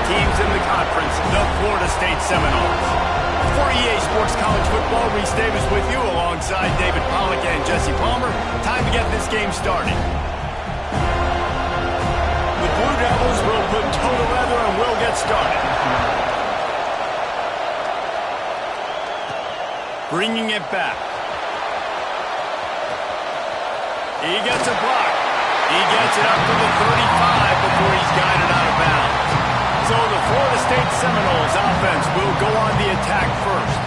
teams in the conference, the Florida State Seminoles. For EA Sports College Football, Reese Davis with you alongside David Pollack and Jesse Palmer. Time to get this game started. The Blue Devils will put toe to leather and will get started. Bringing it back. He gets a block. He gets it up to the 35 before he's guided out of bounds. So the Florida State Seminoles offense will go on the attack first.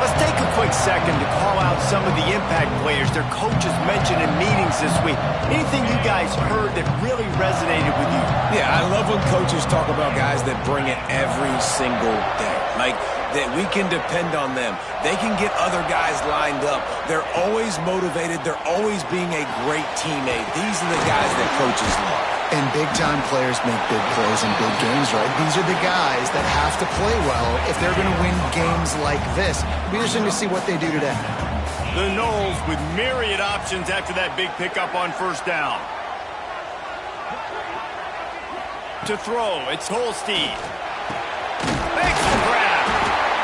Let's take a quick second to call out some of the impact players their coaches mentioned in meetings this week. Anything you guys heard that really resonated with you? Yeah, I love when coaches talk about guys that bring it every single day. Like, that we can depend on them. They can get other guys lined up. They're always motivated. They're always being a great teammate. These are the guys that coaches love. And big-time players make big plays in big games, right? These are the guys that have to play well if they're going to win games like this. It'll be interesting to see what they do today. The Noles with myriad options after that big pickup on first down. To throw, it's Holstein. Makes the grab.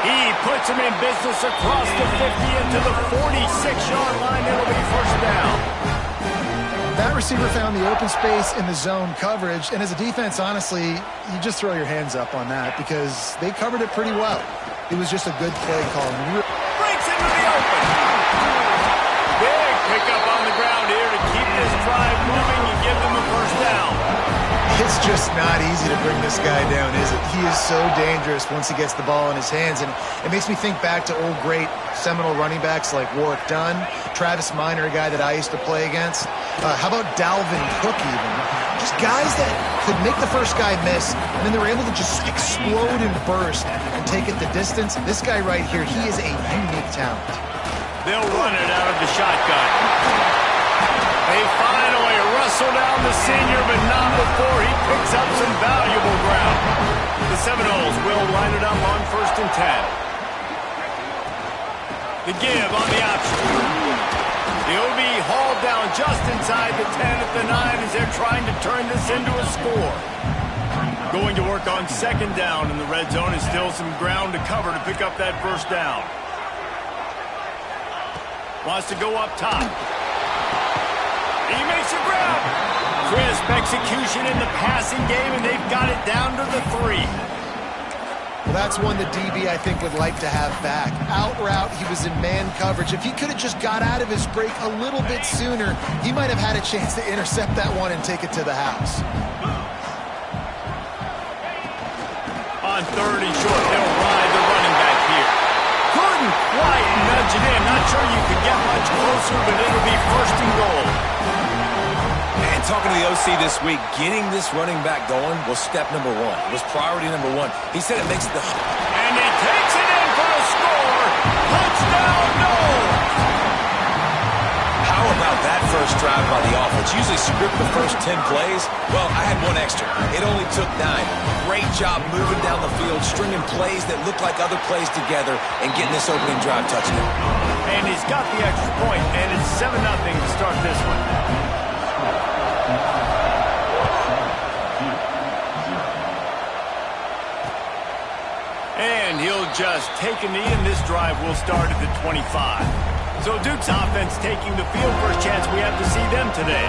He puts him in business across the 50 into the 46-yard line. It'll be first down. That receiver found the open space in the zone coverage, and as a defense, honestly, you just throw your hands up on that because they covered it pretty well. It was just a good play call. Breaks into the open. Big pickup on the ground here to keep this drive moving and give them a first down. It's just not easy to bring this guy down, is it? He is so dangerous once he gets the ball in his hands, and it makes me think back to old great Seminole running backs like Warwick Dunn, Travis Minor, a guy that I used to play against. How about Dalvin Cook even? Just guys that could make the first guy miss, and then they were able to just explode and burst and take it the distance. This guy right here, he is a unique talent. They'll run it out of the shotgun. They finally wrestle down the senior, but not before he picks up some valuable ground. The Seminoles will line it up on 1st and 10. The give on the option. He'll be hauled down just inside the 10 at the 9 as they're trying to turn this into a score. Going to work on 2nd down in the red zone is still some ground to cover to pick up that first down. Wants to go up top. He makes a grab. Crisp execution in the passing game, and they've got it down to the 3. Well, that's one the DB, I think, would like to have back. Out route, he was in man coverage. If he could have just got out of his break a little bit sooner, he might have had a chance to intercept that one and take it to the house. On 3rd and short, they'll ride the running back here. Couldn't quite nudge it in. Not sure you could get much closer, but it'll be 1st and goal. And talking to the OC this week, getting this running back going was step number 1. It was priority number 1. He said it makes the... And he takes it in for a score. Touchdown, Noles! How about that first drive by the offense? Usually script the first 10 plays. Well, I had one extra. It only took 9. Great job moving down the field, stringing plays that look like other plays together, and getting this opening drive touchdown. And he's got the extra point, and it's 7-0 to start this one. And he'll just take a knee, and this drive will start at the 25. So Duke's offense taking the field for a chance. We have to see them today.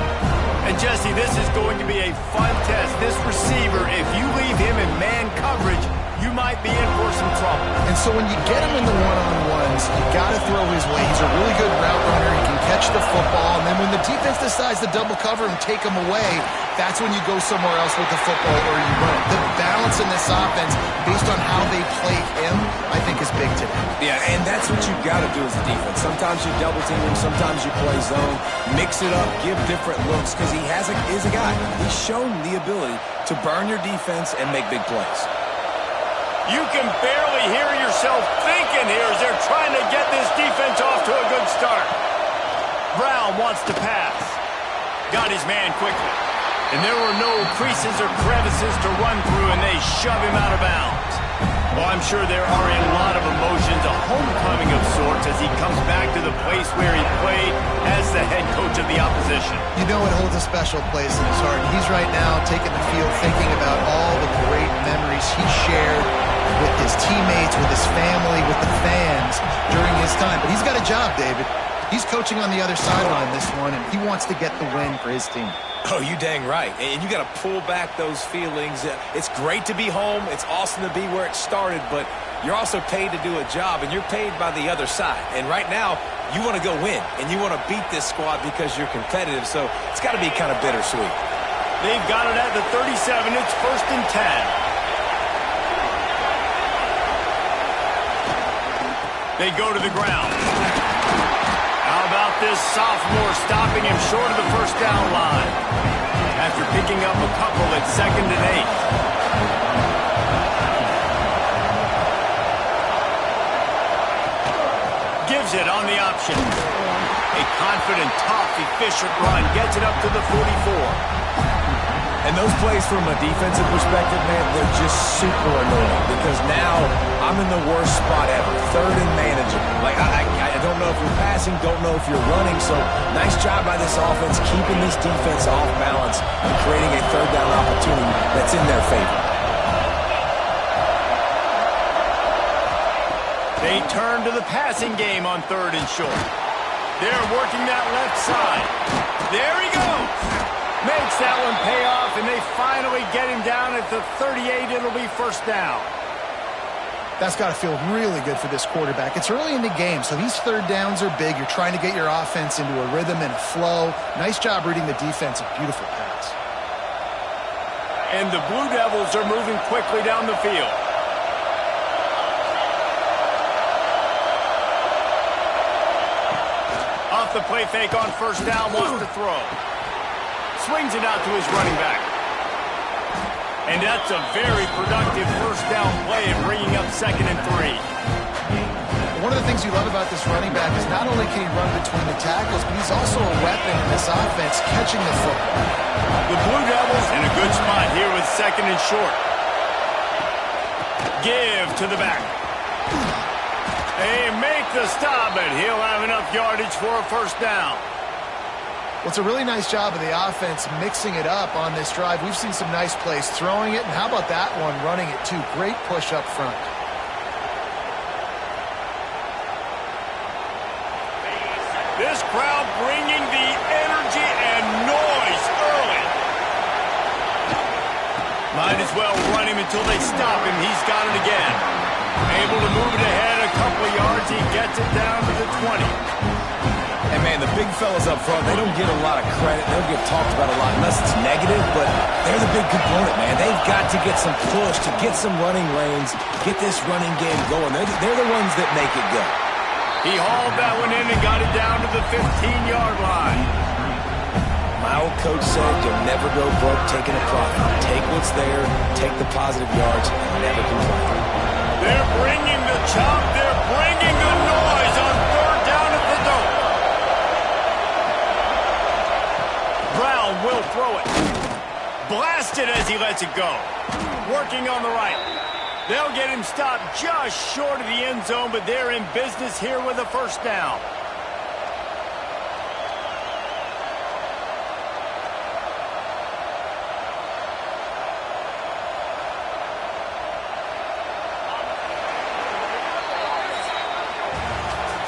And Jesse, this is going to be a fun test. This receiver, if you leave him in man coverage, you might be in for some trouble. And so when you get him in the one-on-ones, you got to throw his way. He's a really good route runner. He can catch the football. And then when the defense decides to double cover and take him away, that's when you go somewhere else with the football or you run it. The balance in this offense, based on how they play him, I think is big today. Yeah, and that's what you've got to do as a defense. Sometimes you double team him, sometimes you play zone. Mix it up, give different looks, because he is a guy. He's shown the ability to burn your defense and make big plays. You can barely hear yourself thinking here as they're trying to get this defense off to a good start. Brown wants to pass. Got his man quickly. And there were no creases or crevices to run through, and they shove him out of bounds. Well, I'm sure there are a lot of emotions, a homecoming of sorts as he comes back to the place where he played as the head coach of the opposition. You know it holds a special place in his heart. He's right now taking the field thinking about all the great memories he shared with his teammates, with his family, with the fans during his time. But he's got a job, David. He's coaching on the other sideline this one, and he wants to get the win for his team. Oh, you dang right. And you got to pull back those feelings. It's great to be home. It's awesome to be where it started, but you're also paid to do a job, and you're paid by the other side. And right now, you want to go win, and you want to beat this squad because you're competitive, so it's got to be kind of bittersweet. They've got it at the 37. It's 1st and 10. They go to the ground. How about this sophomore stopping him short of the first down line? After picking up a couple at 2nd and 8. Gives it on the option. A confident, tough, efficient run gets it up to the 44. And those plays from a defensive perspective, man, they're just super annoying because now I'm in the worst spot ever, 3rd and manageable. Like, I don't know if you're passing, don't know if you're running, so nice job by this offense keeping this defense off balance and creating a 3rd down opportunity that's in their favor. They turn to the passing game on 3rd and short. They're working that left side. There he goes. Makes that one pay off, and they finally get him down at the 38. It'll be 1st down. That's got to feel really good for this quarterback. It's early in the game, so these 3rd downs are big. You're trying to get your offense into a rhythm and a flow. Nice job reading the defense. A beautiful pass. And the Blue Devils are moving quickly down the field. Off the play fake on 1st down, wants to throw. Swings it out to his running back. And that's a very productive 1st down play and bringing up 2nd and 3. One of the things you love about this running back is not only can he run between the tackles, but he's also a weapon in this offense, catching the football. The Blue Devils in a good spot here with 2nd and short. Give to the back. They make the stop, but he'll have enough yardage for a 1st down. Well, it's a really nice job of the offense mixing it up on this drive. We've seen some nice plays throwing it, and how about that one running it too? Great push up front. This crowd bringing the energy and noise early. Might as well run him until they stop him. He's got it again. Able to move it ahead a couple of yards. He gets it down to the 20. And, man, the big fellas up front, they don't get a lot of credit. They don't get talked about a lot unless it's negative, but they're the big component, man. They've got to get some push, to get some running lanes, get this running game going. They're the ones that make it go. He hauled that one in and got it down to the 15-yard line. My old coach said you'll never go broke taking a profit. Take what's there, take the positive yards, and never complain. They're bringing the chop. They're bringing the noise on 3rd down at the dome. Brown will throw it. Blasted as he lets it go. Working on the right. They'll get him stopped just short of the end zone, but they're in business here with a 1st down.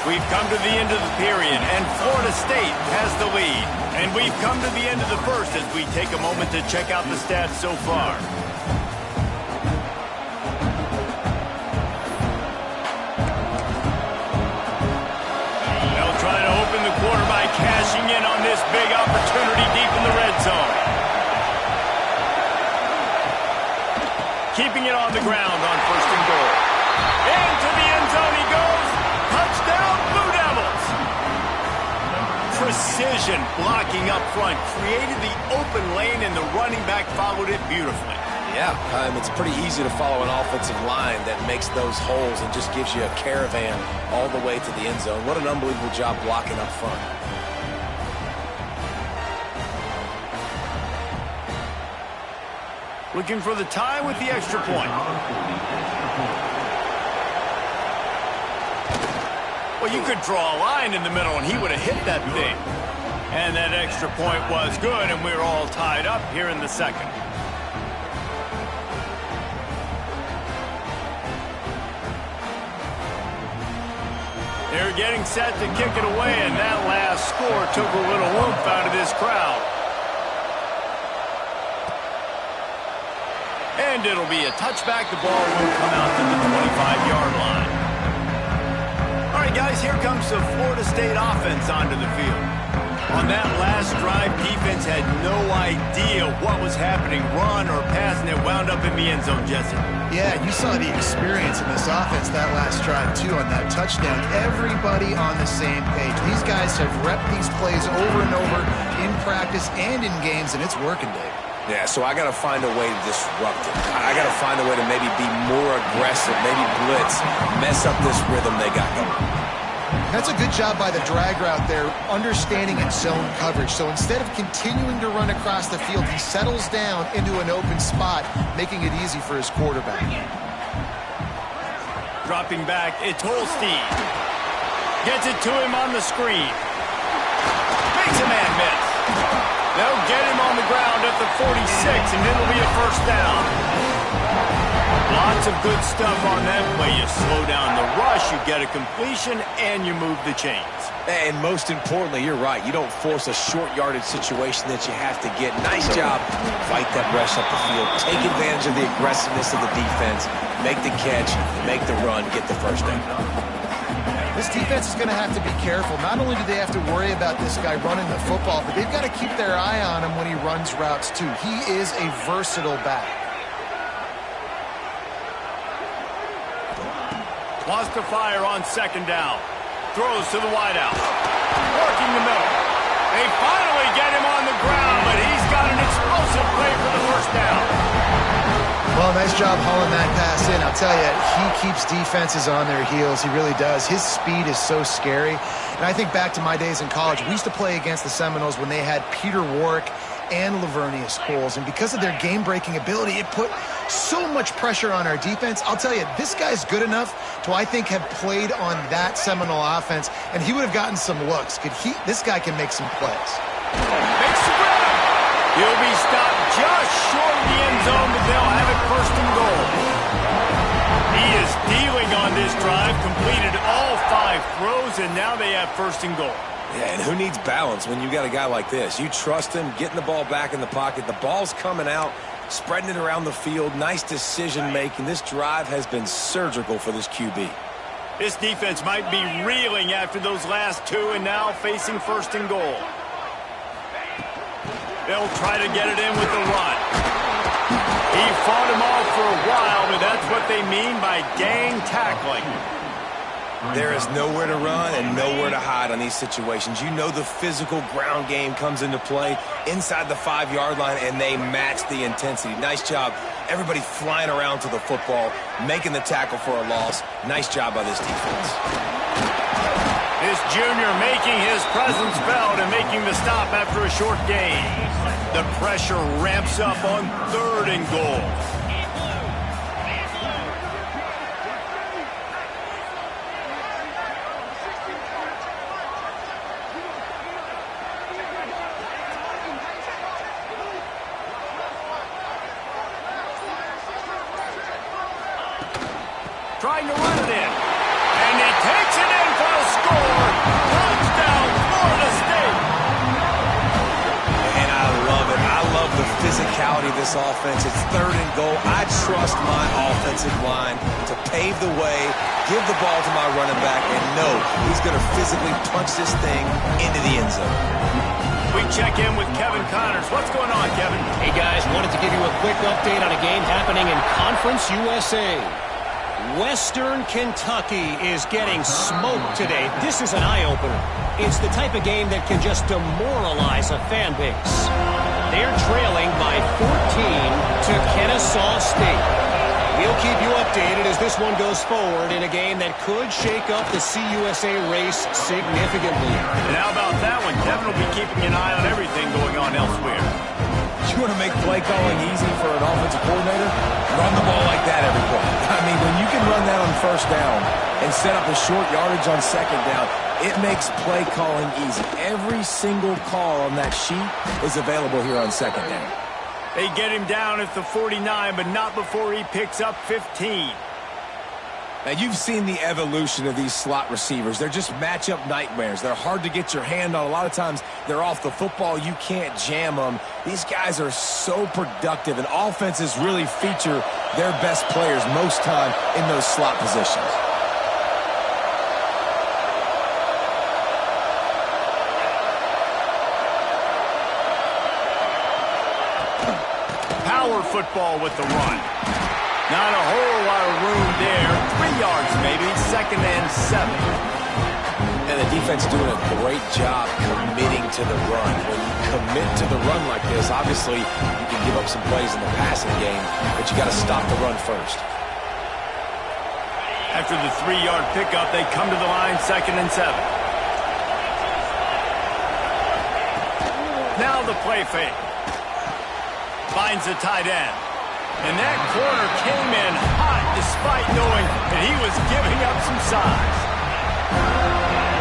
We've come to the end of the period, and Florida State has the lead. And we've come to the end of the 1st as we take a moment to check out the stats so far. They'll try to open the quarter by cashing in on this big opportunity deep in the red zone. Keeping it on the ground on 1st and goal. Into the end zone he goes. Touchdown, Blue Devils! Precision blocking up front created the open lane, and the running back followed it beautifully. Yeah, it's pretty easy to follow an offensive line that makes those holes and just gives you a caravan all the way to the end zone. What an unbelievable job blocking up front. Looking for the tie with the extra point. Well, you could draw a line in the middle, and he would have hit that thing. And that extra point was good, and we're all tied up here in the second. They're getting set to kick it away, and that last score took a little oomph out of this crowd. And it'll be a touchback. The ball will come out to the 25-yard line. All right, guys, here comes the Florida State offense onto the field. On that last drive, defense had no idea what was happening, run or pass, and it wound up in the end zone, Jesse. Yeah, you saw the experience in this offense that last drive, too, on that touchdown. Everybody on the same page. These guys have repped these plays over and over in practice and in games, and it's working, Dave. Yeah, so I got to find a way to disrupt it. I got to find a way to maybe be more aggressive, maybe blitz, mess up this rhythm they got going. That's a good job by the drag route there, understanding its zone coverage. So instead of continuing to run across the field, he settles down into an open spot, making it easy for his quarterback. Dropping back, it's Holstein. Gets it to him on the screen. Makes a man miss. They'll get him on the ground at the 46, and it'll be a first down. Lots of good stuff on that play. You slow down the rush, you get a completion, and you move the chains. And most importantly, you're right. You don't force a short yardage situation that you have to get. Nice job. Fight that rush up the field. Take advantage of the aggressiveness of the defense. Make the catch, make the run, get the first down. This defense is going to have to be careful. Not only do they have to worry about this guy running the football, but they've got to keep their eye on him when he runs routes, too. He is a versatile back. Wants to fire on second down. Throws to the wideout. Working the middle. They finally get him on the ground, but he's got an explosive play for the first down. Well, nice job hauling that pass in. I'll tell you, he keeps defenses on their heels. He really does. His speed is so scary. And I think back to my days in college. We used to play against the Seminoles when they had Peter Warrick and Lavernius Coles. And because of their game-breaking ability, it put so much pressure on our defense. I'll tell you, this guy's good enough to, I think, have played on that Seminole offense, and he would have gotten some looks. This guy can make some plays. Makes the grab. He'll be stopped just short of the end zone, but they'll have it first and goal. He is dealing on this drive, completed all 5 throws, and now they have first and goal. Yeah, and who needs balance when you got a guy like this? You trust him, getting the ball back in the pocket. The ball's coming out, spreading it around the field. Nice decision-making. This drive has been surgical for this QB. This defense might be reeling after those last 2 and now facing first and goal. They'll try to get it in with the run. He fought him off for a while, but that's what they mean by gang tackling. There is nowhere to run and nowhere to hide on these situations. You know the physical ground game comes into play inside the 5-yard line, and they match the intensity. Nice job. Everybody flying around to the football, making the tackle for a loss. Nice job by this defense. This junior making his presence felt and making the stop after a short gain. The pressure ramps up on 3rd and goal. Trying to run it in. And he takes it in for a score. Touchdown, Florida State. And I love it. I love the physicality of this offense. It's 3rd and goal. I trust my offensive line to pave the way, give the ball to my running back, and know he's going to physically punch this thing into the end zone. We check in with Kevin Connors. What's going on, Kevin? Hey, guys, wanted to give you a quick update on a game happening in Conference USA. Western Kentucky is getting smoked today. This is an eye-opener. It's the type of game that can just demoralize a fan base. They're trailing by 14 to Kennesaw State. We'll keep you updated as this one goes forward in a game that could shake up the CUSA race significantly. And how about that one? Kevin will be keeping an eye on everything going on elsewhere. You want to make play calling easy for an offensive coordinator? Run the ball like that every play. I mean, when you can run that on first down and set up a short yardage on second down, it makes play calling easy. Every single call on that sheet is available here on second down. They get him down at the 49, but not before he picks up 15. Now, you've seen the evolution of these slot receivers. They're just matchup nightmares. They're hard to get your hand on. A lot of times, they're off the football. You can't jam them. These guys are so productive, and offenses really feature their best players most time in those slot positions. Power football with the run. Not a whole lot of room there. 3 yards maybe, 2nd and 7. And the defense doing a great job committing to the run. When you commit to the run like this, obviously you can give up some plays in the passing game, but you got to stop the run first. After the 3-yard pickup, they come to the line, 2nd and 7. Now the play fake. Finds the tight end. And that corner came in hot despite knowing that he was giving up some size.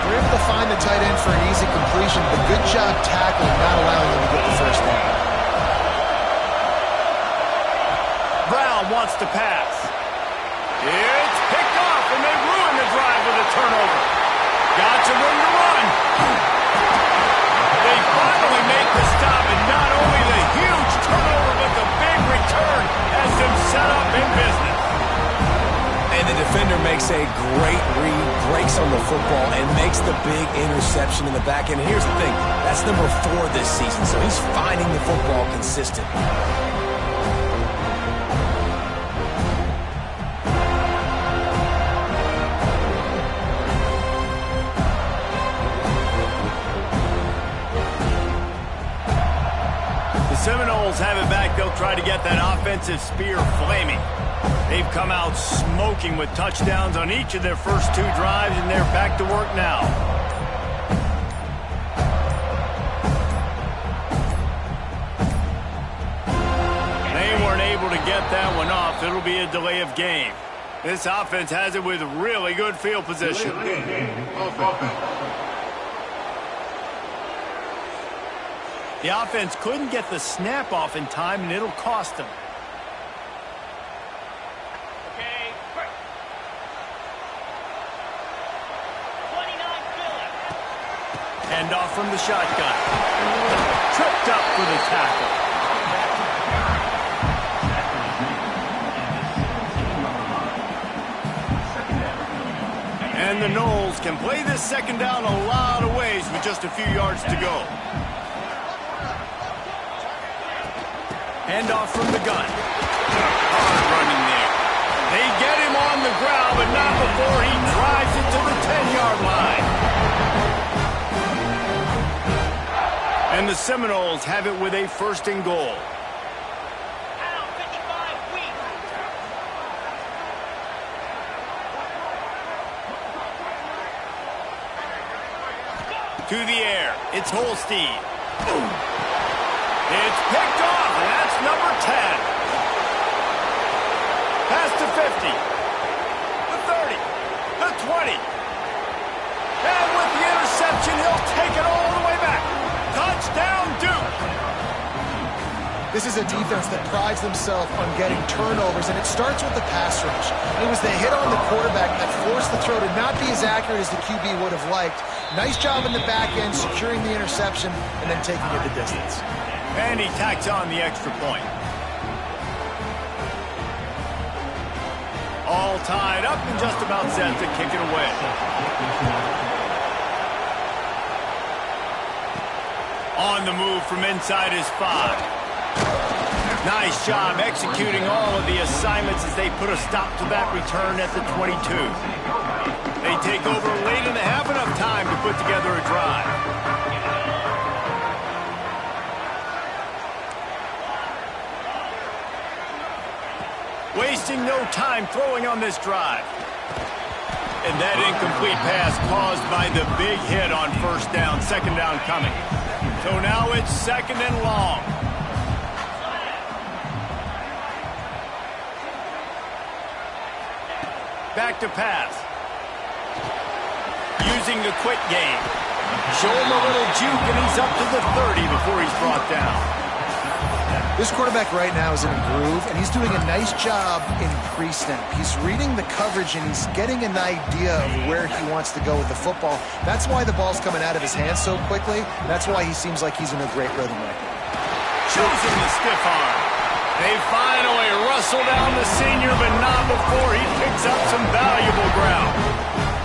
They're able to find the tight end for an easy completion, but good job tackling, not allowing him to get the first down. Brown wants to pass. It's picked off, and they ruin the drive with a turnover. Got some room to run. They finally make the stop, and not only the huge turnover, but the big return has them set up in business. And the defender makes a great read, breaks on the football, and makes the big interception in the back end. Here's the thing, that's number 4 this season, so he's finding the football consistently. Seminoles have it back. They'll try to get that offensive spear flaming. They've come out smoking with touchdowns on each of their first 2 drives, and they're back to work now. They weren't able to get that one off. It'll be a delay of game. This offense has it with really good field position. The offense couldn't get the snap off in time, and it'll cost them. Okay, break. 29 Philly. Hand off from the shotgun. Tripped up for the tackle. And the Noles can play this second down a lot of ways with just a few yards to go. Hand off from the gun. Hard running there. They get him on the ground, but not before he drives it to the 10-yard line. And the Seminoles have it with a 1st and goal. Out 55 weak. To the air. It's Holstein. It's picked off, and that's number 10. Pass to 50. The 30. The 20. And with the interception, he'll take it all the way back. Touchdown, Duke. This is a defense that prides themselves on getting turnovers, and it starts with the pass rush. It was the hit on the quarterback that forced the throw to not be as accurate as the QB would have liked. Nice job in the back end, securing the interception, and then taking it the distance. And he tacks on the extra point. All tied up and just about set to kick it away. On the move from inside his 5. Nice job executing all of the assignments as they put a stop to that return at the 22. They take over late in the half, enough time to put together a drive. Wasting no time throwing on this drive. And that incomplete pass caused by the big hit on 1st down, 2nd down coming. So now it's 2nd and long. Back to pass. Using the quick game. Show him a little juke, and he's up to the 30 before he's brought down. This quarterback right now is in a groove, and he's doing a nice job in pre-snap. He's reading the coverage, and he's getting an idea of where he wants to go with the football. That's why the ball's coming out of his hands so quickly. That's why he seems like he's in a great rhythm right now. Choosing the stiff arm. They finally rustle down the senior, but not before he picks up some valuable ground.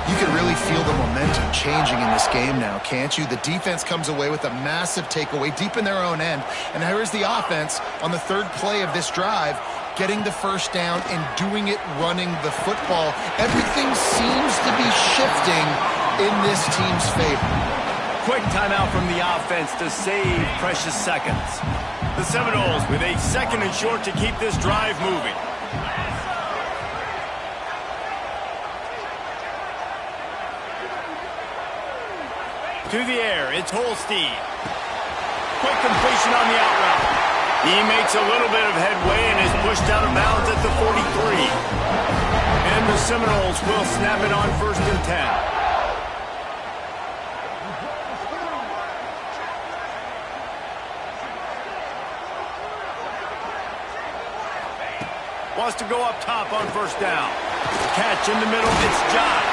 You can really feel the momentum changing in this game now, can't you? The defense comes away with a massive takeaway deep in their own end. And here's the offense on the third play of this drive, getting the first down and doing it running the football. Everything seems to be shifting in this team's favor. Quick timeout from the offense to save precious seconds. The Seminoles with a second and short to keep this drive moving. To the air, it's Holstein. Quick completion on the out route. He makes a little bit of headway and is pushed out of bounds at the 43. And the Seminoles will snap it on 1st and 10. Wants to go up top on 1st down. Catch in the middle, it's John.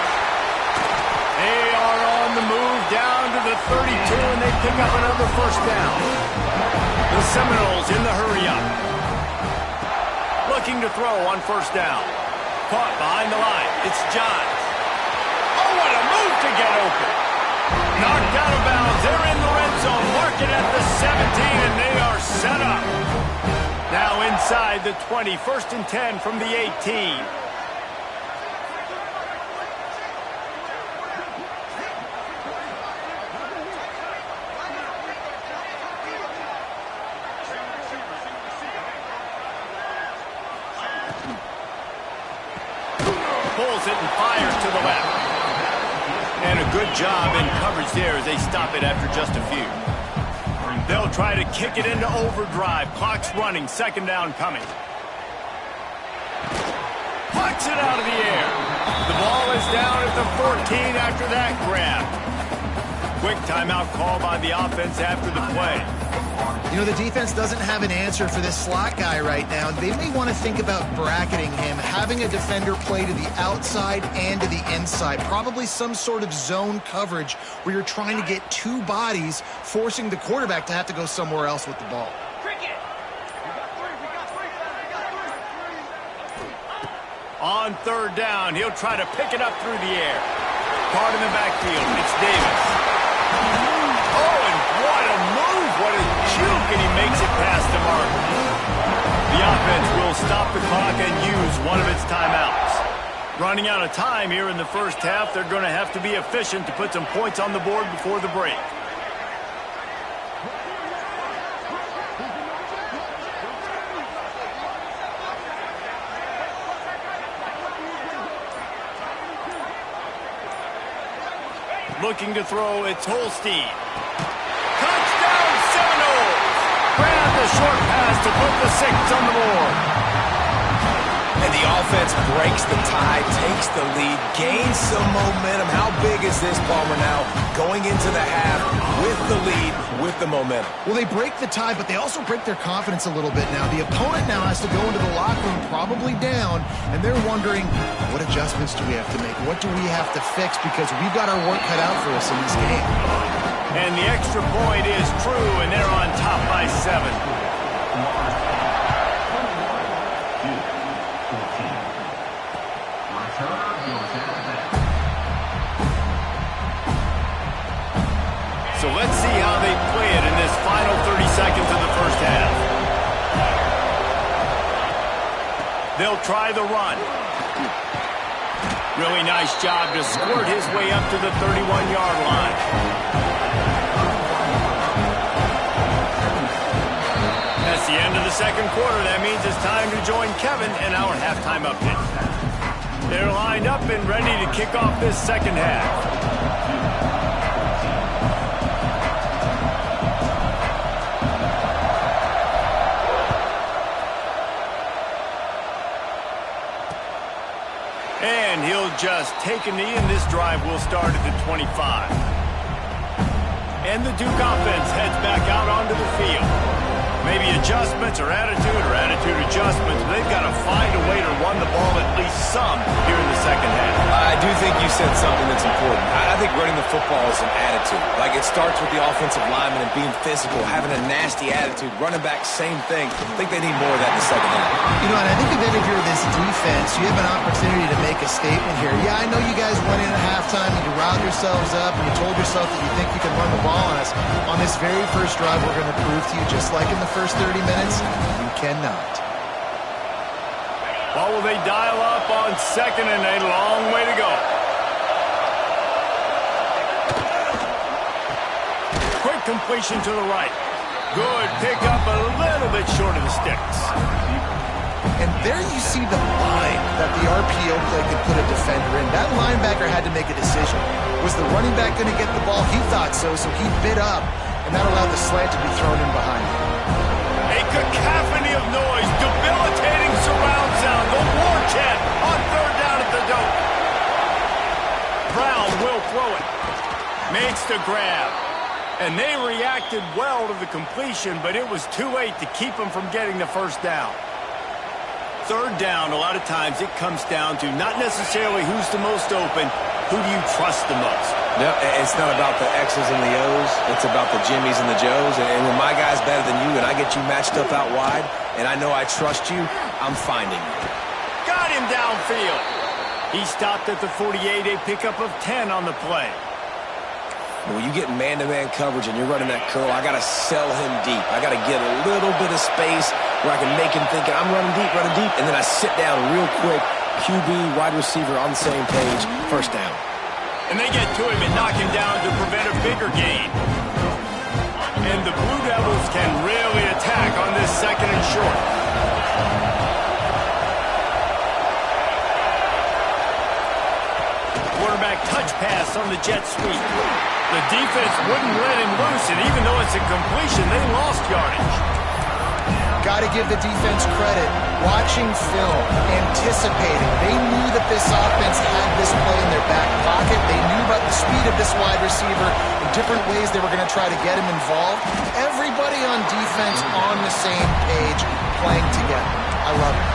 They are on the move down to the 32, and they pick up another 1st down. The Seminoles in the hurry-up. Looking to throw on 1st down. Caught behind the line. It's Johns. Oh, what a move to get open. Knocked out of bounds. They're in the red zone. Marking at the 17, and they are set up. Now inside the 20, 1st and 10 from the 18. Pulls it and fires to the left. And a good job in coverage there as they stop it after just a few. They'll try to kick it into overdrive. Clock's running. 2nd down coming. Pucks it out of the air. The ball is down at the 14 after that grab. Quick timeout call by the offense after the play. You know, the defense doesn't have an answer for this slot guy right now. They may want to think about bracketing him, having a defender play to the outside and to the inside. Probably some sort of zone coverage where you're trying to get two bodies, forcing the quarterback to have to go somewhere else with the ball. On 3rd down, he'll try to pick it up through the air. Caught in the backfield. It's Davis. Oh, and what a move. What a juke, and he makes it past the mark. The offense will stop the clock and use one of its timeouts. Running out of time here in the 1st half, they're going to have to be efficient to put some points on the board before the break. Looking to throw, it's Holstein. Touchdown, Seminoles! Grab the short pass to put the 6 on the board. And the offense breaks the tie, takes the lead, gains some momentum. How big is this, Palmer, now? Going into the half with the lead, with the momentum. Well, they break the tie, but they also break their confidence a little bit now. The opponent now has to go into the locker room probably down, and they're wondering, what adjustments do we have to make? What do we have to fix? Because we've got our work cut out for us in this game. And the extra point is true, and they're on top by 7. So let's see how they play it in this final 30 seconds of the 1st half. They'll try the run. Really nice job to squirt his way up to the 31-yard line. That's the end of the 2nd quarter. That means it's time to join Kevin in our halftime update. They're lined up and ready to kick off this 2nd half. And he'll just take a knee, and this drive will start at the 25. And the Duke offense heads back out onto the field. Maybe adjustments or attitude adjustments. They've got to find a way to run the ball at least some here in the second half. I do think you said something that's important. I think running the football is an attitude. Like, it starts with the offensive lineman and being physical, having a nasty attitude. Running back, same thing. I think they need more of that in the second half. You know, and I think if you're this defense, you have an opportunity to make a statement here. Yeah, I know you guys went in at halftime and you riled yourselves up and you told yourself that you think you can run the ball on us. On this very first drive, we're going to prove to you, just like in the first 30 minutes, you cannot. Well, will they dial up on second and a long way to go? Quick completion to the right. Good pickup, a little bit short of the sticks. And there you see the bind that the RPO play could put a defender in. That linebacker had to make a decision. Was the running back going to get the ball? He thought so he bit up, and that allowed the slant to be thrown in behind him. A cacophony of noise, debilitating surround sound. The war chant on third down at the dope. Brown will throw it. Makes the grab. And they reacted well to the completion, but it was too late to keep them from getting the first down. Third down, a lot of times it comes down to not necessarily who's the most open, who do you trust the most? No, it's not about the X's and the O's. It's about the Jimmies and the Joes. And when my guy's better than you and I get you matched up out wide and I know I trust you, I'm finding you. Got him downfield. He stopped at the 48, a pickup of 10 on the play. When you get man-to-man coverage and you're running that curl, I got to sell him deep. I got to get a little bit of space where I can make him think I'm running deep, and then I sit down real quick. QB, wide receiver on the same page, first down. And they get to him and knock him down to prevent a bigger gain. And the Blue Devils can really attack on this second and short. Quarterback touch pass on the jet sweep. The defense wouldn't let him loose, and even though it's a completion, they lost yardage. Got to give the defense credit. Watching film, anticipating. They knew that this offense had this play in their back pocket. They knew about the speed of this wide receiver and different ways they were going to try to get him involved. Everybody on defense on the same page, playing together. I love it.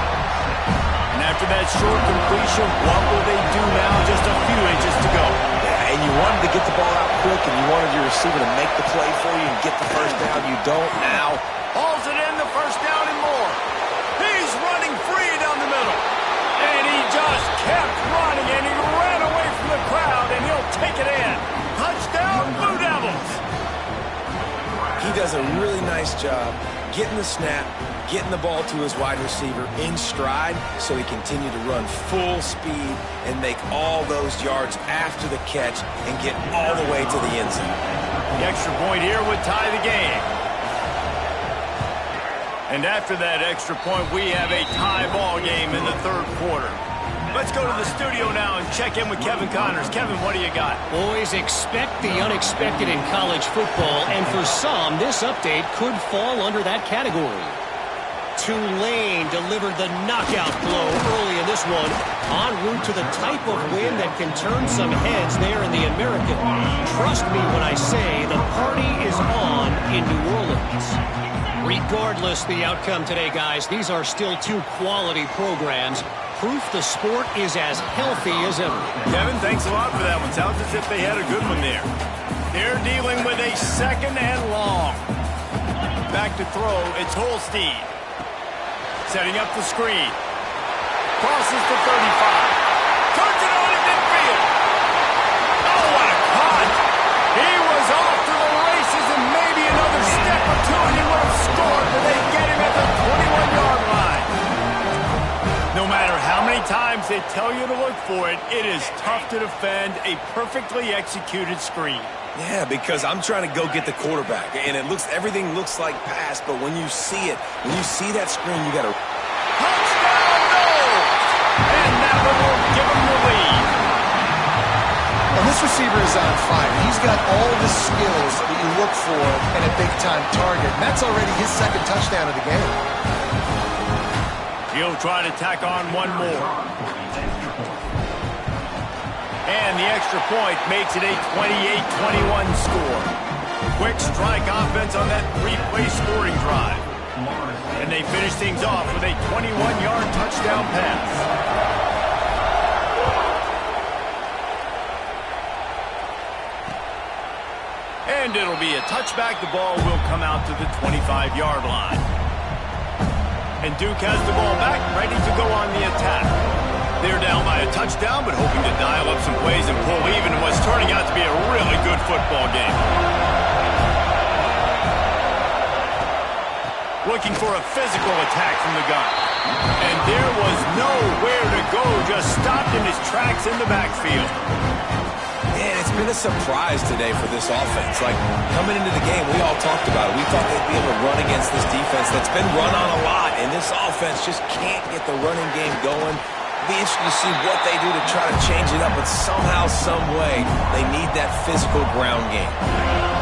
And after that short completion, what will they do now? Just a few inches to go. Yeah, and you wanted to get the ball out quick, and you wanted your receiver to make the play for you and get the first down. You don't now. Hauls it in, the first down and more. He's running free down the middle. And he just kept running, and he ran away from the crowd, and he'll take it in. Touchdown, Blue Devils. He does a really nice job getting the snap, getting the ball to his wide receiver in stride so he continue to run full speed and make all those yards after the catch and get all the way to the end zone. The extra point here would tie the game. And after that extra point, we have a tie ball game in the third quarter. Let's go to the studio now and check in with Kevin Connors. Kevin, what do you got? Boys, expect the unexpected in college football, and for some, this update could fall under that category. Tulane delivered the knockout blow early in this one, en route to the type of win that can turn some heads there in the American. Trust me when I say the party is on in New Orleans. Regardless the outcome today, guys, these are still two quality programs. Proof the sport is as healthy as ever. Kevin, thanks a lot for that one. Sounds as if they had a good one there. They're dealing with a second and long. Back to throw, it's Holstein. Setting up the screen. Crosses to 35. Turns it on at midfield. Oh, what a cut. He was off to the races and maybe another step or two and he would have scored, but they get him at the 21-yard line. No matter how many times they tell you to look for it, it is tough to defend a perfectly executed screen. Yeah, because I'm trying to go get the quarterback, and everything looks like pass, but when you see it, when you see that screen, you got to... Touchdown, no! And that one will give him the lead. And this receiver is on fire. He's got all the skills that you look for in a big-time target, and that's already his second touchdown of the game. He'll try to tack on one more. And the extra point makes it a 28-21 score. Quick strike offense on that three-play scoring drive. And they finish things off with a 21-yard touchdown pass. And it'll be a touchback. The ball will come out to the 25-yard line. And Duke has the ball back, ready to go on the attack. They're down by a touchdown, but hoping to dial up some plays and pull even in what's turning out to be a really good football game. Looking for a physical attack from the gun. And there was nowhere to go, just stopped in his tracks in the backfield. Man, it's been a surprise today for this offense. Like, coming into the game, we all talked about it. We thought they'd be able to run against this defense that's been run on a lot, and this offense just can't get the running game going. Be interested to see what they do to try to change it up, but somehow, some way, they need that physical ground game.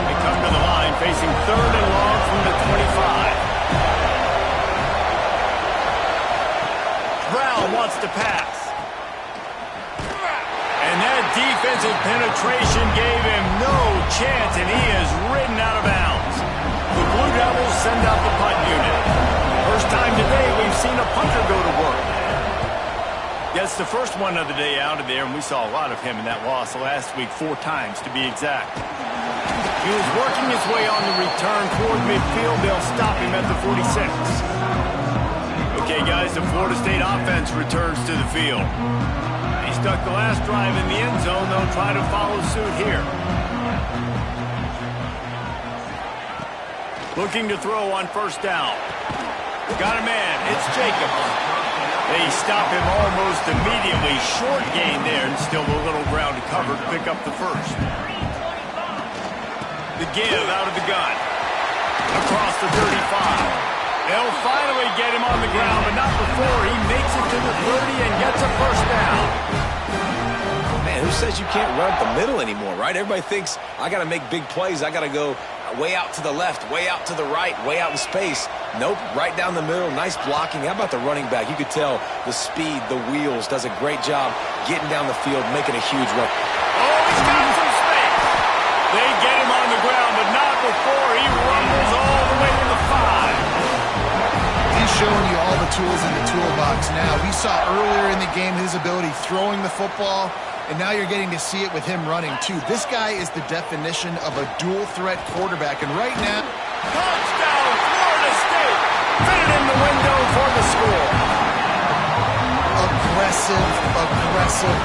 They come to the line facing 3rd and long from the 25. Brown wants to pass. And that defensive penetration gave him no chance, and he is ridden out of bounds. The Blue Devils send out the punt unit. First time today we've seen a punter go to work. Yes, the first one of the day out of there, and we saw a lot of him in that loss last week, 4 times to be exact. He was working his way on the return toward midfield. They'll stop him at the 46. Okay, guys, the Florida State offense returns to the field. He stuck the last drive in the end zone. They'll try to follow suit here. Looking to throw on first down. Got a man. It's Jacobs. They stop him almost immediately. Short gain there, and still a little ground to cover to pick up the first. The give out of the gun. Across the 35. They'll finally get him on the ground, but not before he makes it to the 30 and gets a first down. Man, who says you can't run up the middle anymore, right? Everybody thinks, I got to make big plays. I got to go way out to the left, way out to the right, way out in space. Nope, right down the middle, nice blocking. How about the running back? You could tell the speed, the wheels, does a great job getting down the field, making a huge run. Oh, he's got some space. They get him on the ground, but not before he rumbles all the way to the 5. He's showing you all the tools in the toolbox now. We saw earlier in the game his ability throwing the football, and now you're getting to see it with him running, too. This guy is the definition of a dual-threat quarterback, and right now... Touchdown, Florida State! Fit it in the window for the score.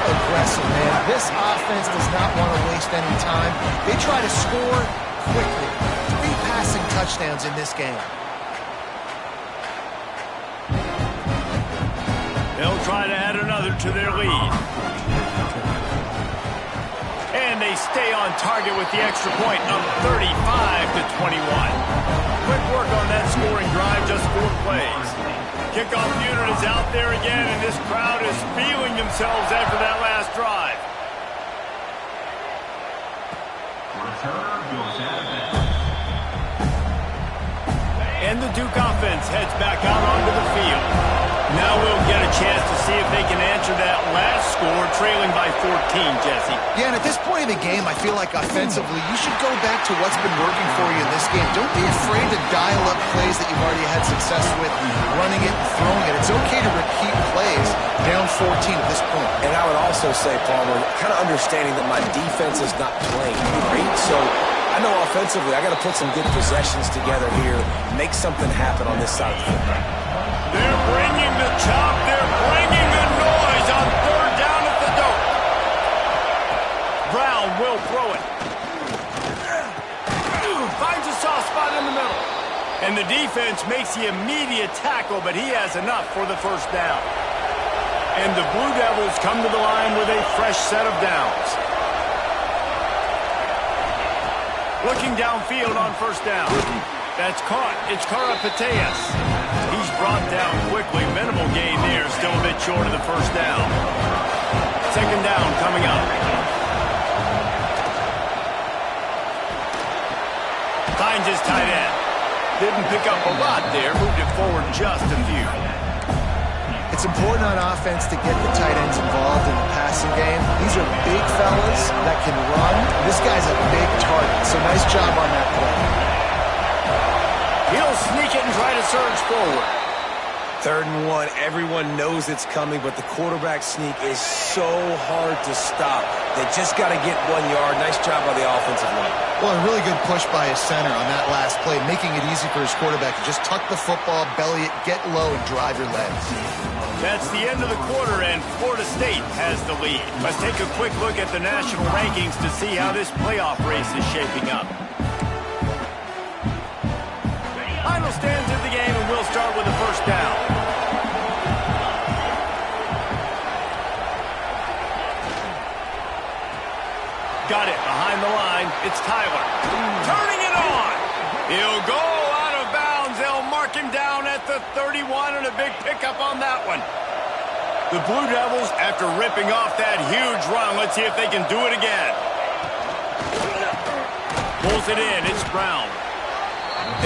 Aggressive, man. This offense does not want to waste any time. They try to score quickly. 3 passing touchdowns in this game. They'll try to add another to their lead. And they stay on target with the extra point of 35-21. Quick work on that scoring drive, just 4 plays. Kickoff unit is out there again, and this crowd is feeling themselves after that last drive. And the Duke offense heads back out onto the field. Now we'll get a chance to see if they can answer that last score, trailing by 14, Jesse. Yeah, and at this point in the game, I feel like offensively, you should go back to what's been working for you in this game. Don't be afraid to dial up plays that you've already had success with, running it and throwing it. It's okay to repeat plays down 14 at this point. And I would also say, Palmer, kind of understanding that my defense is not playing great, so I know offensively I got to put some good possessions together here, make something happen on this side of the football. They're bringing the chop. They're bringing the noise on 3rd down at the dope. Brown will throw it. Finds a soft spot in the middle. And the defense makes the immediate tackle, but he has enough for the first down. And the Blue Devils come to the line with a fresh set of downs. Looking downfield on first down. That's caught. It's Karapateas. He's brought down quickly. Minimal gain there. Still a bit short of the first down. 2nd down coming up. Finds his tight end. Didn't pick up a lot there. Moved it forward just a few. It's important on offense to get the tight ends involved in the passing game. These are big fellas that can run. This guy's a big target, so nice job on that play. He'll sneak it and try to surge forward. 3rd and 1, everyone knows it's coming, but the quarterback sneak is so hard to stop. They just got to get 1 yard. Nice job by the offensive line. Well, a really good push by his center on that last play, making it easy for his quarterback to just tuck the football, belly it, get low, and drive your legs. That's the end of the quarter, and Florida State has the lead. Let's take a quick look at the national rankings to see how this playoff race is shaping up. Final stands of the game, and we'll start with the first down. Got it behind the line. It's Tyler. Turning it on. He'll go out of bounds. They'll mark him down at the 31, and a big pickup on that one. The Blue Devils, after ripping off that huge run, let's see if they can do it again. Pulls it in. It's Brown.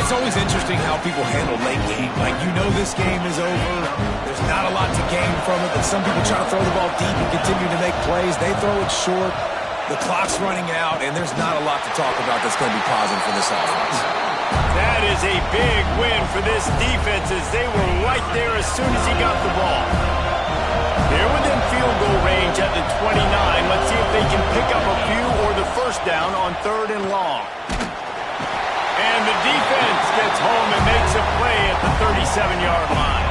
It's always interesting how people handle late game. Like, you know this game is over. There's not a lot to gain from it, but some people try to throw the ball deep and continue to make plays. They throw it short. The clock's running out, and there's not a lot to talk about that's going to be positive for this offense. That is a big win for this defense as they were right there as soon as he got the ball. They're within field goal range at the 29. Let's see if they can pick up a few or the first down on 3rd and long. And the defense gets home and makes a play at the 37-yard line.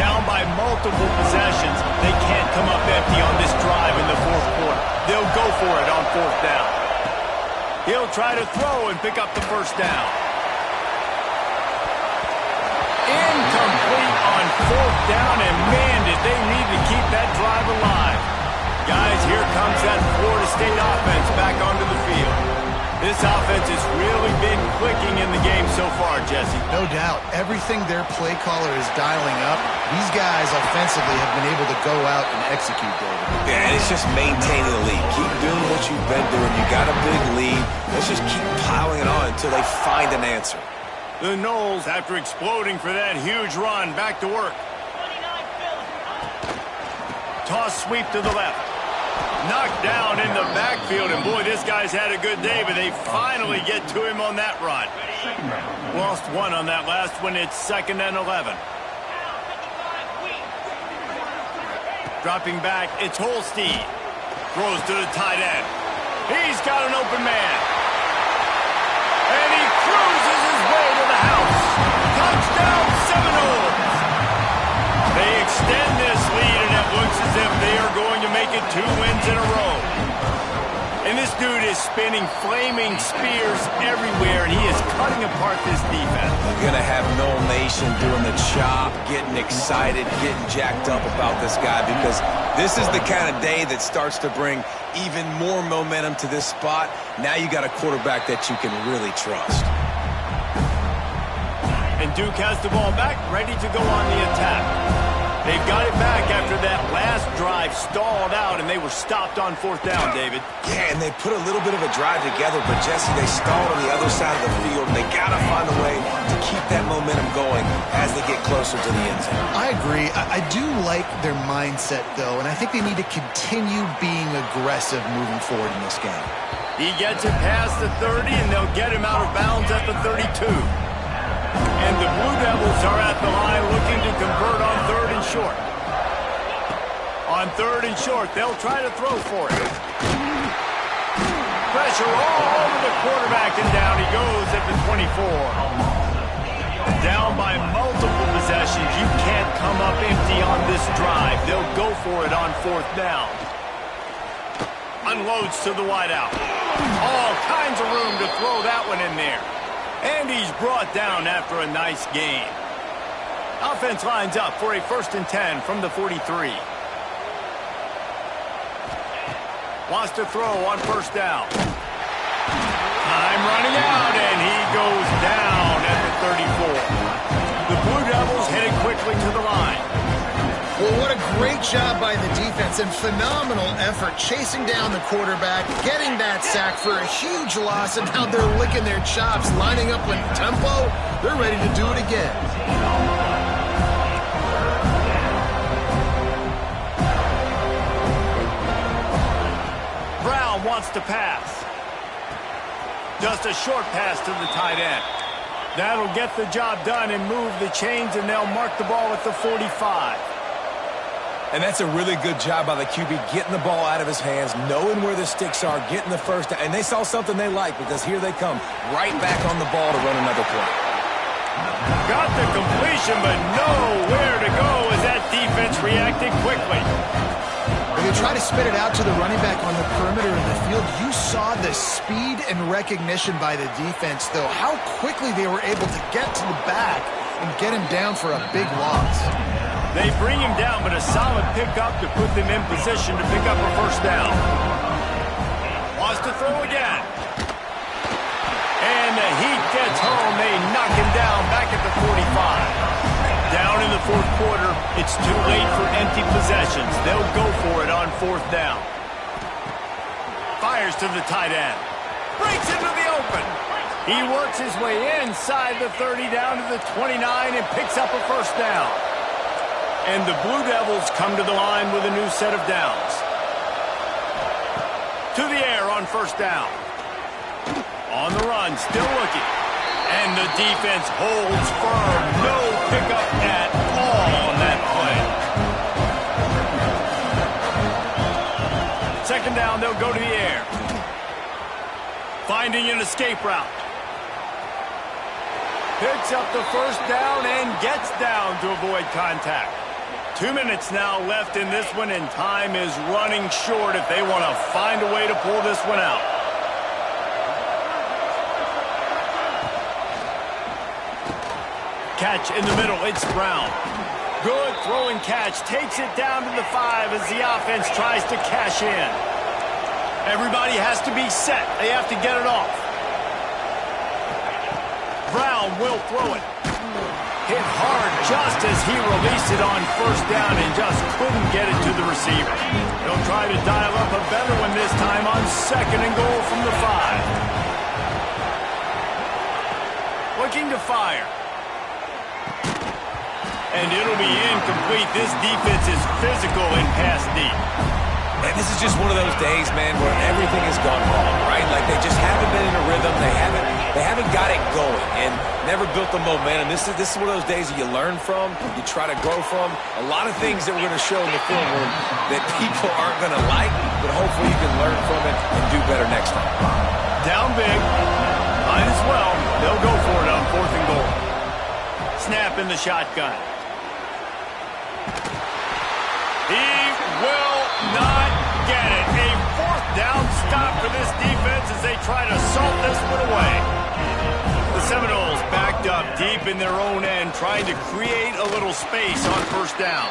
Down by multiple possessions, they can't come up empty on this drive in the 4th quarter. They'll go for it on 4th down. He'll try to throw and pick up the first down. Incomplete on 4th down, and man, did they need to keep that drive alive. Guys, here comes that Florida State offense back onto the field. This offense has really been clicking in the game so far, Jesse. No doubt. Everything their play caller is dialing up, these guys offensively have been able to go out and execute, David. Yeah, and it's just maintaining the lead. Keep doing what you've been doing. You got a big lead. Let's just keep piling it on until they find an answer. The Noles, after exploding for that huge run, back to work. 29 Philly. Toss sweep to the left. Knocked down in the backfield, and boy, this guy's had a good day, but they finally get to him on that run. Lost 1 on that last one. It's 2nd and 11. Dropping back, it's Holstein. Throws to the tight end. He's got an open man. And he cruises his way to the house. Touchdown, Seminoles. They extend this lead, and it looks as if they are going to make it 2 wins in a row. And this dude is spinning flaming spears everywhere, and he is cutting apart this defense. You're going to have Noel Nation doing the chop, getting excited, getting jacked up about this guy, because this is the kind of day that starts to bring even more momentum to this spot. Now you got a quarterback that you can really trust. And Duke has the ball back, ready to go on the attack. They've got it back after that last drive stalled out, and they were stopped on 4th down, David. Yeah, and they put a little bit of a drive together, but, Jesse, they stalled on the other side of the field, and they got to find a way to keep that momentum going as they get closer to the end zone. I agree. I do like their mindset, though, and I think they need to continue being aggressive moving forward in this game. He gets it past the 30, and they'll get him out of bounds at the 32. And the Blue Devils are at the line looking to convert on 3rd and short. On 3rd and short, they'll try to throw for it. Pressure all over the quarterback, and down he goes at the 24. Down by multiple possessions. You can't come up empty on this drive. They'll go for it on 4th down. Unloads to the wideout. All kinds of room to throw that one in there. And he's brought down after a nice gain. Offense lines up for a 1st and 10 from the 43. Wants to throw on 1st down. Time running out, and he goes down at the 34. The Blue Devils headed quickly to the line. Well, what a great job by the defense and phenomenal effort chasing down the quarterback, getting that sack for a huge loss, and now they're licking their chops, lining up with tempo. They're ready to do it again. to pass. Just a short pass to the tight end. That'll get the job done and move the chains, and they'll mark the ball at the 45. And that's a really good job by the QB, getting the ball out of his hands, knowing where the sticks are, getting the first down. And they saw something they like, because here they come, right back on the ball to run another play. Got the completion, but nowhere to go as that defense reacted quickly. When they try to spit it out to the running back on the perimeter of the field, you saw the speed and recognition by the defense, though, how quickly they were able to get to the back and get him down for a big loss. They bring him down, but a solid pickup to put them in position to pick up a first down. Wants to throw again. And the heat gets home. They knock him down back at the 45. Down in the fourth quarter, it's too late for empty possessions. They'll go for it on fourth down. Fires to the tight end. Breaks into the open. He works his way inside the 30 down to the 29 and picks up a first down. And the Blue Devils come to the line with a new set of downs. To the air on first down. On the run, still looking. And the defense holds firm. No pickup at all on that play. Second down, they'll go to the air. Finding an escape route. Picks up the first down and gets down to avoid contact. 2 minutes now left in this one, and time is running short if they want to find a way to pull this one out. Catch in the middle, it's Brown. Good throwing catch, takes it down to the 5 as the offense tries to cash in. Everybody has to be set. They have to get it off. Brown will throw it. Hit hard just as he released it on first down and just couldn't get it to the receiver. He'll try to dial up a better one this time on second and goal from the 5. Looking to fire. And it'll be incomplete. This defense is physical and pass deep. And this is just one of those days, man, where everything has gone wrong, right? Like they just haven't been in a rhythm. They haven't got it going and never built the momentum. This is one of those days that you learn from, you try to grow from. A lot of things that we're going to show in the film room that people aren't going to like, but hopefully you can learn from it and do better next time. Down big. Might as well. They'll go for it on fourth and goal. Snap in the shotgun. He will not get it. A fourth down stop for this defense as they try to salt this one away. The Seminoles backed up deep in their own end, trying to create a little space on first down.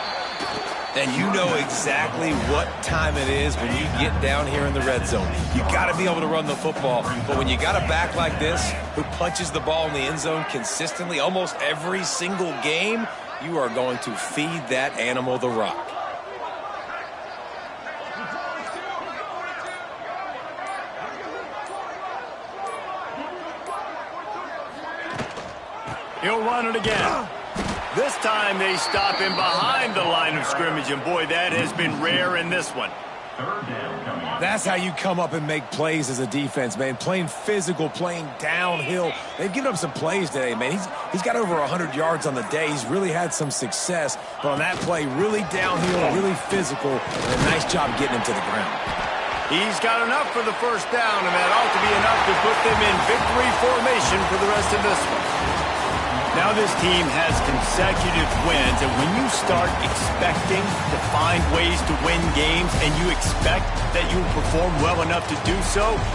And you know exactly what time it is when you get down here in the red zone. You got to be able to run the football. But when you got a back like this who punches the ball in the end zone consistently almost every single game, you are going to feed that animal the rock. He'll run it again. This time they stop him behind the line of scrimmage, and boy, that has been rare in this one. That's how you come up and make plays as a defense, man. Playing physical, playing downhill. They've given up some plays today, man. He's got over 100 yards on the day. He's really had some success. But on that play, really downhill, really physical, and a nice job getting him to the ground. He's got enough for the first down, and that ought to be enough to put them in victory formation for the rest of this one. Now this team has consecutive wins, and when you start expecting to find ways to win games and you expect that you will perform well enough to do so,